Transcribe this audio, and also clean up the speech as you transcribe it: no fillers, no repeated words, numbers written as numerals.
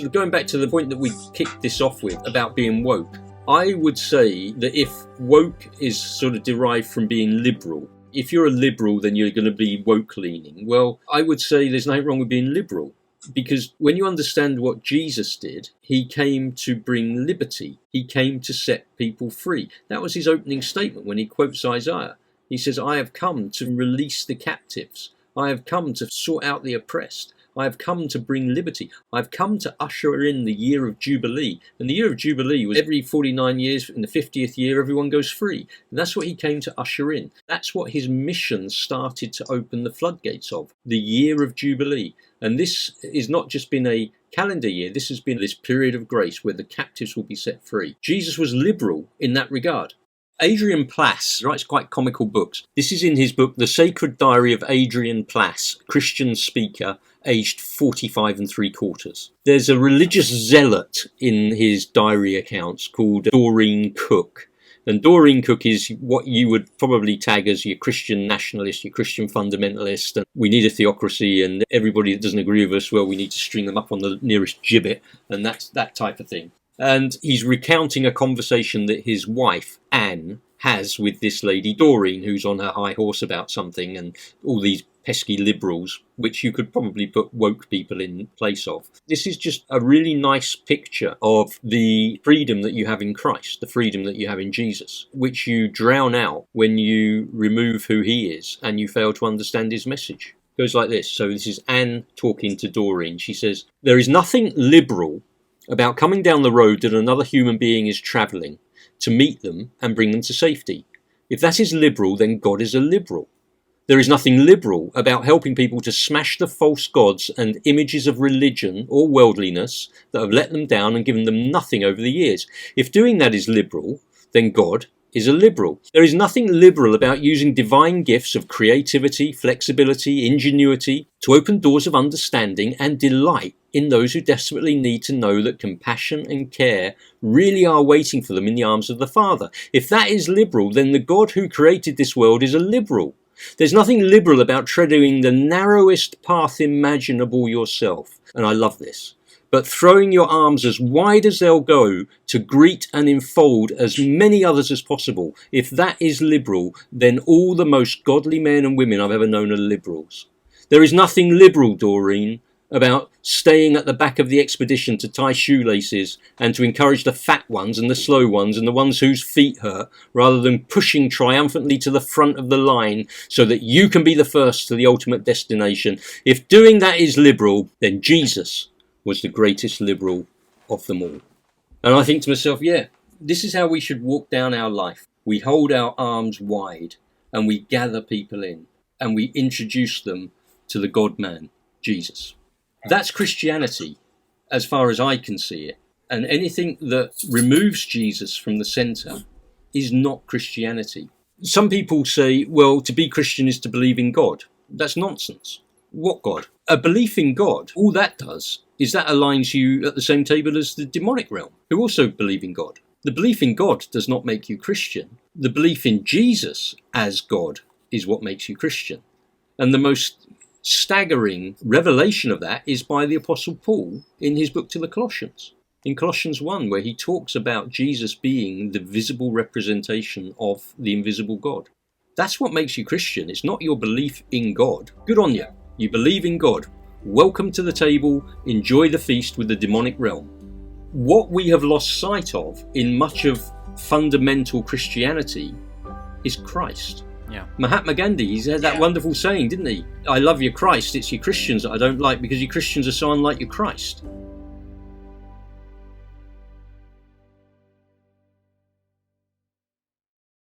Going back to the point that we kicked this off with about being woke, I would say that if woke is sort of derived from being liberal, if you're a liberal, then you're going to be woke leaning. Well, I would say there's nothing wrong with being liberal, because when you understand what Jesus did, he came to bring liberty. He came to set people free. That was his opening statement when he quotes Isaiah. He says, I have come to release the captives. I have come to sort out the oppressed. I have come to bring liberty. I've come to usher in the year of Jubilee. And the year of Jubilee was every 49 years, in the 50th year, everyone goes free. And that's what he came to usher in. That's what his mission started to open the floodgates of, the year of Jubilee. And this has not just been a calendar year, this has been this period of grace where the captives will be set free. Jesus was liberal in that regard. Adrian Plass writes quite comical books. This is in his book, The Sacred Diary of Adrian Plass, Christian speaker, aged 45 3/4. There's a religious zealot in his diary accounts called Doreen Cook. And Doreen Cook is what you would probably tag as your Christian nationalist, your Christian fundamentalist. And we need a theocracy, and everybody that doesn't agree with us, well, we need to string them up on the nearest gibbet, and that's that type of thing. And he's recounting a conversation that his wife, Anne, has with this lady, Doreen, who's on her high horse about something, and all these pesky liberals, which you could probably put woke people in place of. This is just a really nice picture of the freedom that you have in Christ, the freedom that you have in Jesus, which you drown out when you remove who he is and you fail to understand his message. It goes like this. So this is Anne talking to Doreen. She says, there is nothing liberal about coming down the road that another human being is travelling to meet them and bring them to safety. If that is liberal, then God is a liberal. There is nothing liberal about helping people to smash the false gods and images of religion or worldliness that have let them down and given them nothing over the years. If doing that is liberal, then God is a liberal. There is nothing liberal about using divine gifts of creativity, flexibility, ingenuity to open doors of understanding and delight in those who desperately need to know that compassion and care really are waiting for them in the arms of the Father. If that is liberal, then the God who created this world is a liberal. There's nothing liberal about treading the narrowest path imaginable yourself, and I love this, but throwing your arms as wide as they'll go to greet and enfold as many others as possible. If that is liberal, then all the most godly men and women I've ever known are liberals. There is nothing liberal, Doreen, about staying at the back of the expedition to tie shoelaces and to encourage the fat ones and the slow ones and the ones whose feet hurt, rather than pushing triumphantly to the front of the line so that you can be the first to the ultimate destination. If doing that is liberal, then Jesus was the greatest liberal of them all. And I think to myself, yeah, this is how we should walk down our life. We hold our arms wide and we gather people in and we introduce them to the God-man, Jesus. That's Christianity, as far as I can see it. And anything that removes Jesus from the centre is not Christianity. Some people say, well, to be Christian is to believe in God. That's nonsense. What God? A belief in God, all that does is that aligns you at the same table as the demonic realm, who also believe in God. The belief in God does not make you Christian. The belief in Jesus as God is what makes you Christian. And the most staggering revelation of that is by the Apostle Paul in his book to the Colossians. In Colossians 1, where he talks about Jesus being the visible representation of the invisible God. That's what makes you Christian. It's not your belief in God. Good on you. You believe in God. Welcome to the table. Enjoy the feast with the demonic realm. What we have lost sight of in much of fundamental Christianity is Christ. Yeah. Mahatma Gandhi, he had that wonderful saying, didn't he? I love your Christ, it's your Christians that I don't like because your Christians are so unlike your Christ.